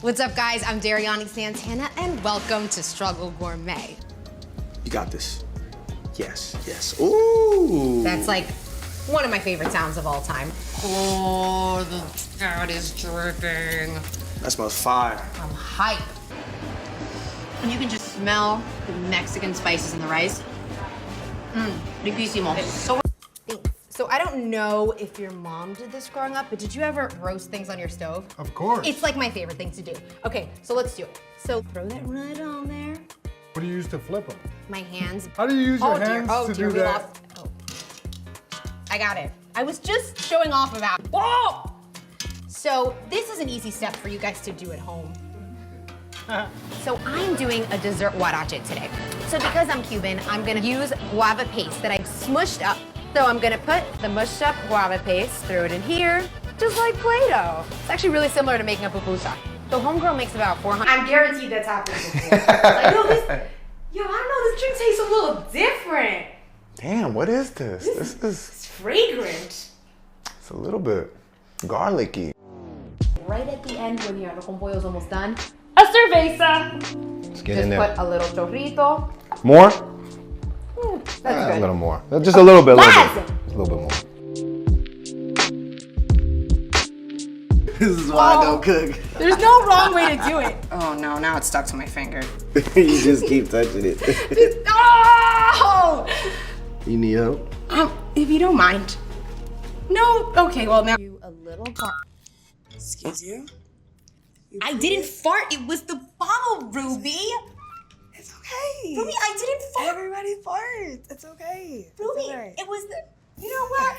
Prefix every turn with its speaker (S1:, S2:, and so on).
S1: What's up, guys? I'm Dariany Santana, and welcome to Struggle Gourmet.
S2: You got this. Yes, yes. Ooh.
S1: That's like one of my favorite sounds of all time. Oh, the fat is dripping.
S2: That smells fire.
S1: I'm hype. And you can just smell the Mexican spices in the rice. Riquísimo. So I don't know if your mom did this growing up, but did you ever roast things on your stove?
S3: Of course.
S1: It's like my favorite thing to do. Okay, so let's do it. So throw that right on there.
S3: What do you use to flip them?
S1: My hands.
S3: How do you use your hands
S1: Oh
S3: to
S1: dear,
S3: do
S1: we
S3: that?
S1: lost. Oh. I got it. I was just showing off about. Whoa! So this is an easy step for you guys to do at home. So I'm doing a dessert huarache today. So because I'm Cuban, I'm gonna use guava paste that I've smushed up. So I'm gonna put the mushed up guava paste, throw it in here, just like Play-Doh. It's actually really similar to making a pupusa. So homegirl makes about 400. I'm guaranteed that's happened before. Like, yo, I don't know, this drink tastes a little different.
S4: Damn, what is this? This is,
S1: It's fragrant.
S4: it's a little bit garlicky.
S1: Right at the end when your arroz con pollo is almost done,
S5: A cerveza.
S4: Let's get
S1: just
S4: in there.
S1: put a little chorrito.
S4: More?
S1: That's
S4: A
S1: good.
S4: little more. Just a little bit,
S1: Less.
S4: Just a little bit more.
S2: This is why I don't cook.
S1: There's no wrong way to do it. Oh no, now it's stuck to my finger.
S2: You just keep touching it.
S1: Oh!
S2: You need help?
S1: If you don't mind. No, okay, well now. You a little part.
S6: Excuse you?
S1: I didn't fart, it was the bottle, Ruby.
S6: It's okay.
S1: Ruby, I didn't fart.
S6: Everybody farts. It's okay. It's
S1: Ruby,
S6: alright.
S1: it was the, you know what?